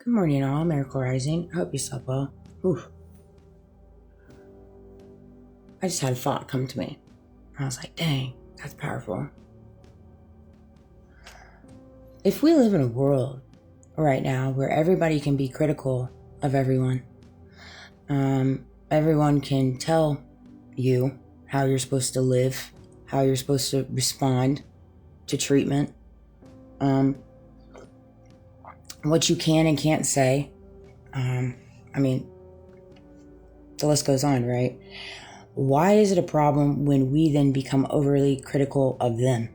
Good morning, all. Miracle Rising. I hope you slept well. Whew. I just had a thought come to me. I was like, dang, that's powerful. If we live in a world right now where everybody can be critical of everyone, everyone can tell you how you're supposed to live, how you're supposed to respond to treatment, what you can and can't say. The list goes on, right? Why is it a problem when we then become overly critical of them?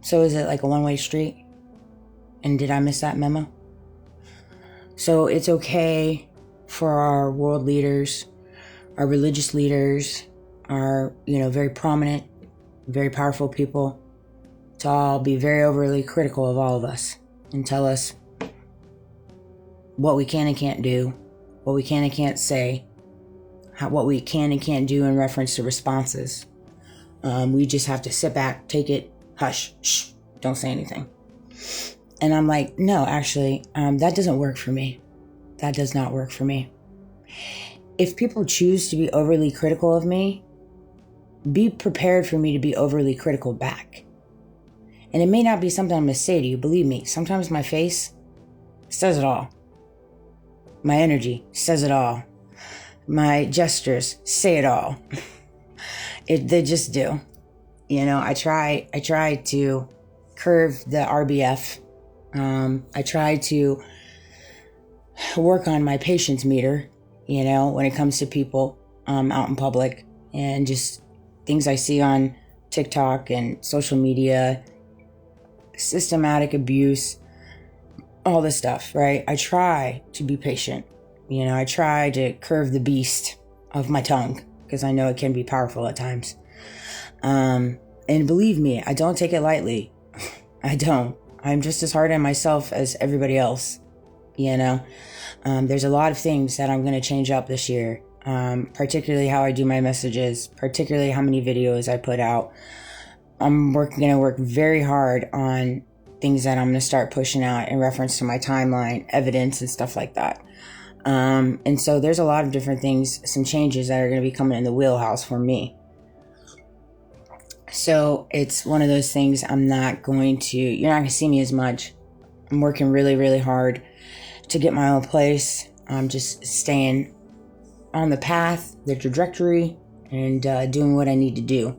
So is it like a one-way street? And did I miss that memo? So it's okay for our world leaders, our religious leaders, our, very prominent, very powerful people to all be very overly critical of all of us and tell us what we can and can't do, what we can and can't say, what we can and can't do in reference to responses. We just have to sit back, take it, hush, shh, don't say anything. And I'm like, no, actually, that doesn't work for me. That does not work for me. If people choose to be overly critical of me, be prepared for me to be overly critical back. And it may not be something I'm going to say to you. Believe me, sometimes my face says it all. My energy says it all. My gestures say it all. They just do. I try to curve the RBF. I try to work on my patience meter, when it comes to people out in public and just things I see on TikTok and social media, systematic abuse, all this stuff, right? I try to be patient. I try to curve the beast of my tongue because I know it can be powerful at times. And believe me, I don't take it lightly. I don't. I'm just as hard on myself as everybody else. There's a lot of things that I'm going to change up this year, particularly how I do my messages, particularly how many videos I put out. I'm going to work very hard on things that I'm going to start pushing out in reference to my timeline, evidence, and stuff like that. And so there's a lot of different things, some changes that are going to be coming in the wheelhouse for me. So it's one of those things you're not going to see me as much. I'm working really, really hard to get my own place. I'm just staying on the path, the trajectory, and doing what I need to do.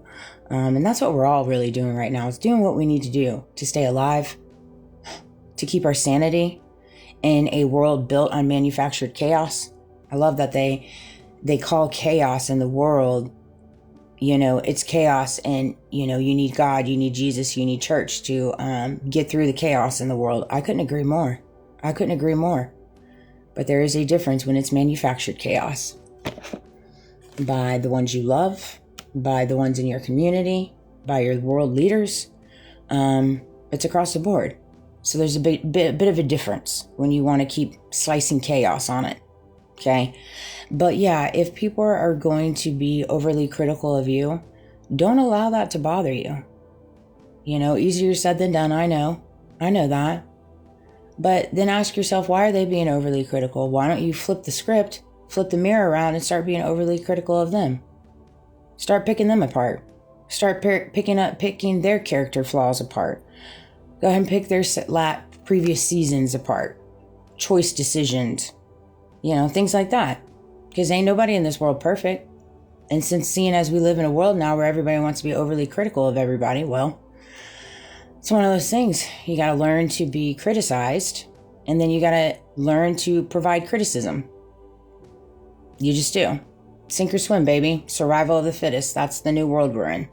And that's what we're all really doing right now, is doing what we need to do to stay alive, to keep our sanity in a world built on manufactured chaos. I love that they call chaos in the world, it's chaos, and, you need God, you need Jesus, you need church to get through the chaos in the world. I couldn't agree more. But there is a difference when it's manufactured chaos by the ones you love, by the ones in your community, by your world leaders. It's across the board. So there's a bit of a difference when you want to keep slicing chaos on it. Okay. But yeah, if people are going to be overly critical of you, don't allow that to bother you. Easier said than done. I know that. But then ask yourself, why are they being overly critical? Why don't you flip the script, flip the mirror around, and start being overly critical of them? Start picking them apart. Start picking their character flaws apart. Go ahead and pick their previous seasons apart. Choice decisions. Things like that. Because ain't nobody in this world perfect. And seeing as we live in a world now where everybody wants to be overly critical of everybody, well, it's one of those things. You got to learn to be criticized, and then you got to learn to provide criticism. You just do. Sink or swim, baby. Survival of the fittest. That's the new world we're in.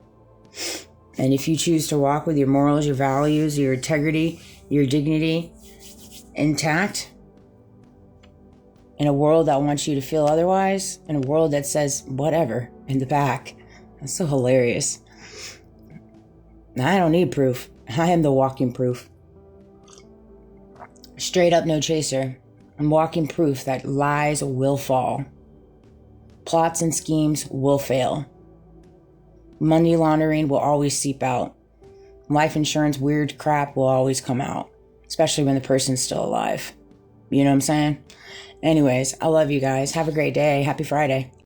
And if you choose to walk with your morals, your values, your integrity, your dignity intact, in a world that wants you to feel otherwise, in a world that says whatever in the back, that's so hilarious. I don't need proof. I am the walking proof. Straight up no chaser. I'm walking proof that lies will fall. Plots and schemes will fail. Money laundering will always seep out. Life insurance weird crap will always come out. especially when the person's still alive. You know what I'm saying? Anyways, I love you guys. Have a great day. Happy Friday.